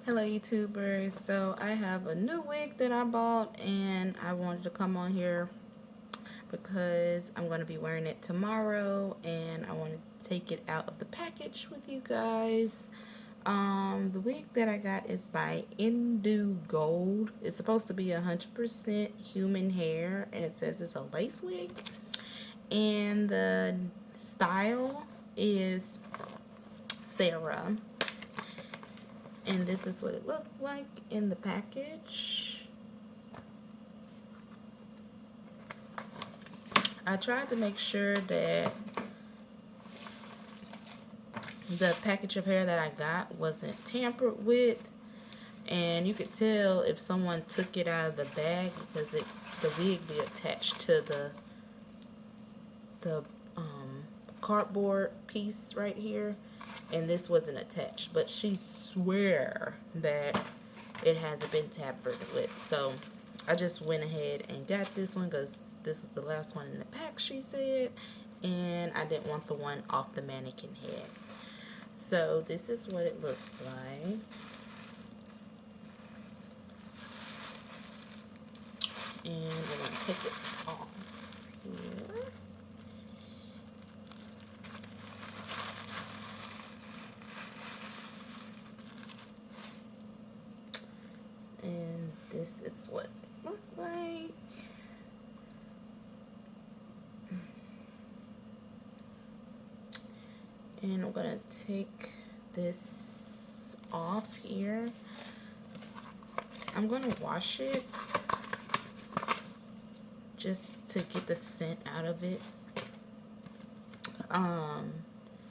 Hello YouTubers, so I have a new wig that I bought and I wanted to come on here because I'm going to be wearing it tomorrow and I want to take it out of the package with you guys. The wig that I got is by Indu Gold. It's supposed to be 100% human hair and it says it's a lace wig, and the style is Sara. And this is what it looked like in the package. I tried to make sure that the package of hair that I got wasn't tampered with, and you could tell if someone took it out of the bag because the wig be attached to the cardboard piece right here, and this wasn't attached, but she swear that it hasn't been tampered with. So I just went ahead and got this one because this was the last one in the pack, she said, and I didn't want the one off the mannequin head. So this is what it looks like. And we're going to take it off here. And this is what it looked like. And I'm going to take this off here. I'm going to wash it just to get the scent out of it.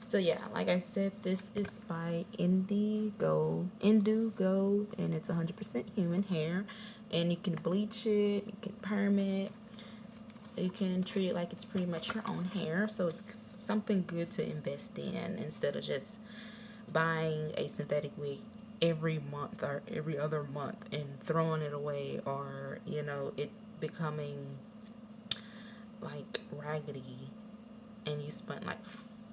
So yeah, like I said, this is by Indu Gold, and it's 100% human hair. And you can bleach it, you can perm it, you can treat it like it's pretty much your own hair. So it's something good to invest in instead of just buying a synthetic wig every month or every other month and throwing it away, or it becoming like raggedy and you spent like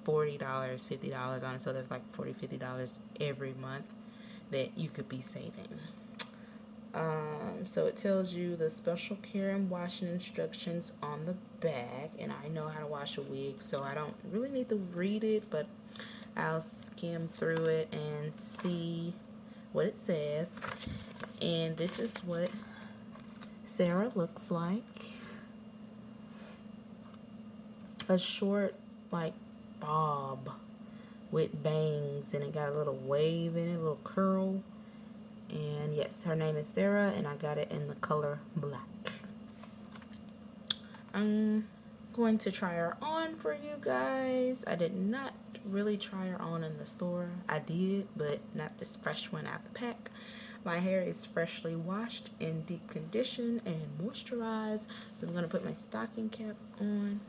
$40, $50 on it. So that's like $40, $50 every month that you could be saving. So it tells you the special care and washing instructions on the back, and I know how to wash a wig, so I don't really need to read it, but I'll skim through it and see what it says. And this is what Sara looks like. A short, like, bob with bangs, and it got a little wave in it, a little curl. And yes, her name is Sara, and I got it in the color black. I'm going to try her on for you guys. I did not really try her on in the store. I did, but not this fresh one out the pack. My hair is freshly washed and deep conditioned and moisturized. So I'm going to put my stocking cap on.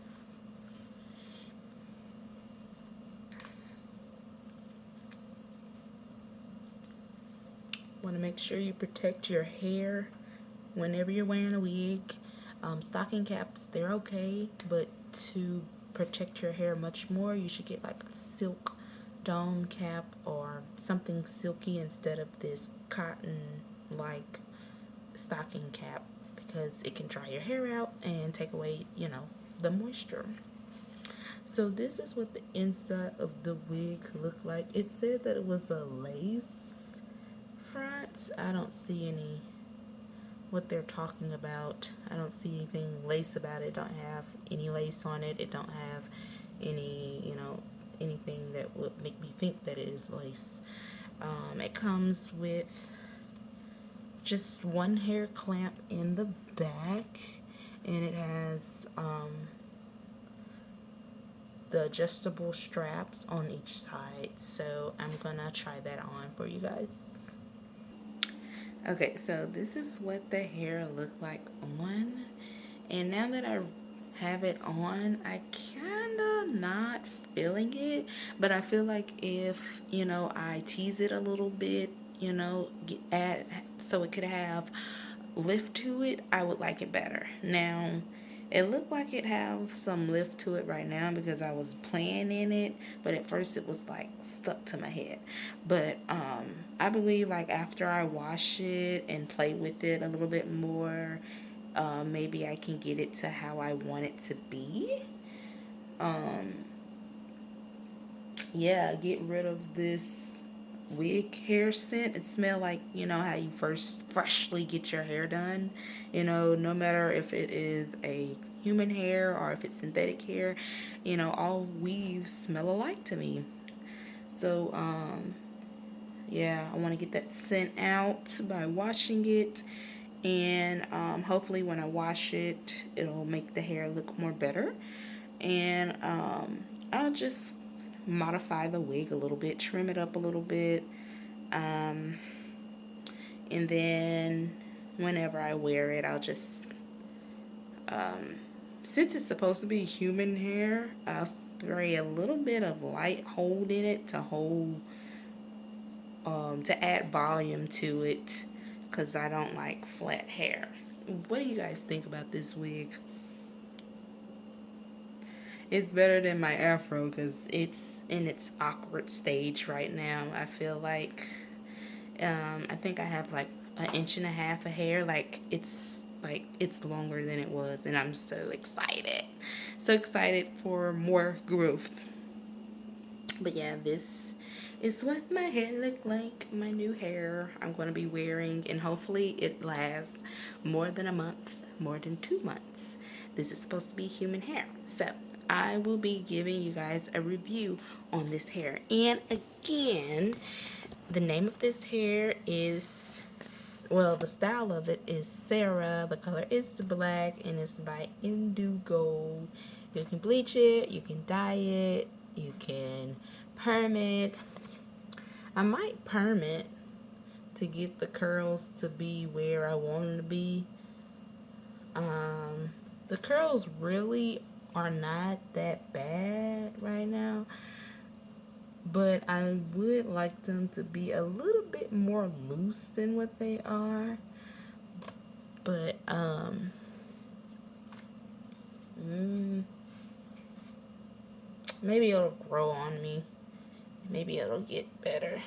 Want to make sure you protect your hair whenever you're wearing a wig. Stocking caps, they're okay, but to protect your hair much more, you should get like a silk dome cap or something silky instead of this cotton like stocking cap, because it can dry your hair out and take away, the moisture. So this is what the inside of the wig looked like. It said that it was a lace front. I don't see what they're talking about. I don't see anything lace about it. It don't have any lace on it. It don't have any, anything that would make me think that it is lace. It comes with just one hair clamp in the back, and it has the adjustable straps on each side. So I'm gonna try that on for you guys. Okay, so this is what the hair looked like on, and now that I have it on, I kind of not feeling it, but I feel like if I tease it a little bit, add so it could have lift to it, I would like it better. Now it looked like it have some lift to it right now because I was playing in it, but at first it was like stuck to my head. But I believe like after I wash it and play with it a little bit more, maybe I can get it to how I want it to be. Um, yeah, get rid of this wig hair scent. It smell like, you know, how you first freshly get your hair done. You know, no matter if it is a human hair or if it's synthetic hair, you know, all weaves smell alike to me. So, yeah, I want to get that scent out by washing it. And hopefully when I wash it, it'll make the hair look more better. And I'll just modify the wig a little bit, trim it up a little bit. Um, and then whenever I wear it, I'll just, um, since it's supposed to be human hair, I'll spray a little bit of light hold in it to hold, to add volume to it, because I don't like flat hair. What do you guys think about this wig? It's better than my afro because it's in its awkward stage right now. I feel like, I think I have like an inch and a half of hair. Like it's longer than it was, and I'm so excited for more growth. But yeah, this is what my hair look like. My new hair I'm going to be wearing, and hopefully it lasts more than a month, more than 2 months. This is supposed to be human hair. So I will be giving you guys a review on this hair. And again, the name of this hair is, well, the style of it is Sara. The color is black, and it's by Indu. You can bleach it, you can dye it, you can perm it. I might perm it to get the curls to be where I want them to be. The curls really are not that bad right now, but I would like them to be a little bit more loose than what they are. But maybe it'll grow on me. Maybe it'll get better.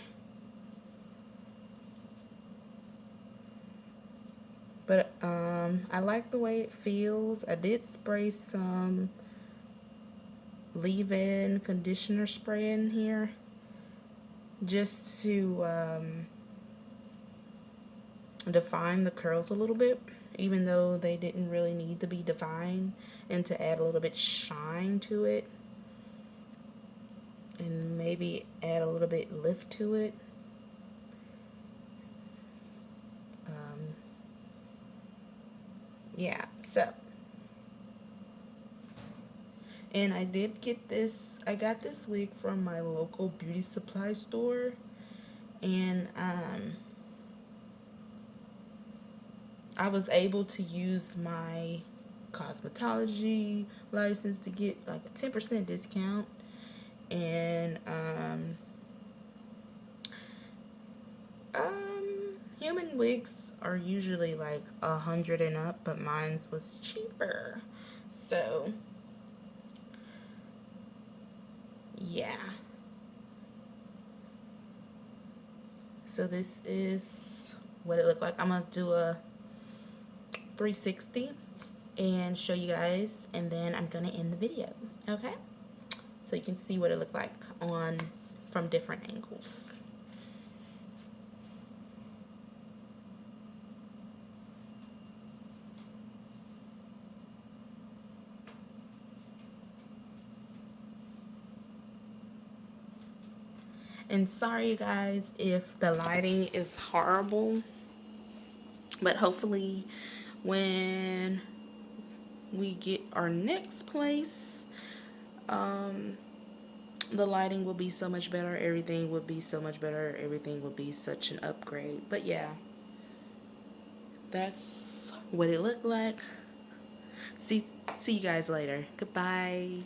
But I like the way it feels. I did spray some leave-in conditioner spray in here just to define the curls a little bit, even though they didn't really need to be defined, and to add a little bit shine to it, and maybe add a little bit lift to it. Yeah, so, and I did get this, I got this wig from my local beauty supply store, and I was able to use my cosmetology license to get like a 10% discount. And human wigs are usually like 100 and up, but mine's was cheaper. So yeah. So this is what it looked like. I'm gonna do a 360 and show you guys, and then I'm gonna end the video. Okay, so you can see what it looked like on from different angles. And sorry guys if the lighting is horrible, but hopefully when we get our next place, the lighting will be so much better, everything will be so much better, everything will be such an upgrade. But yeah, that's what it looked like. See you guys later. Goodbye.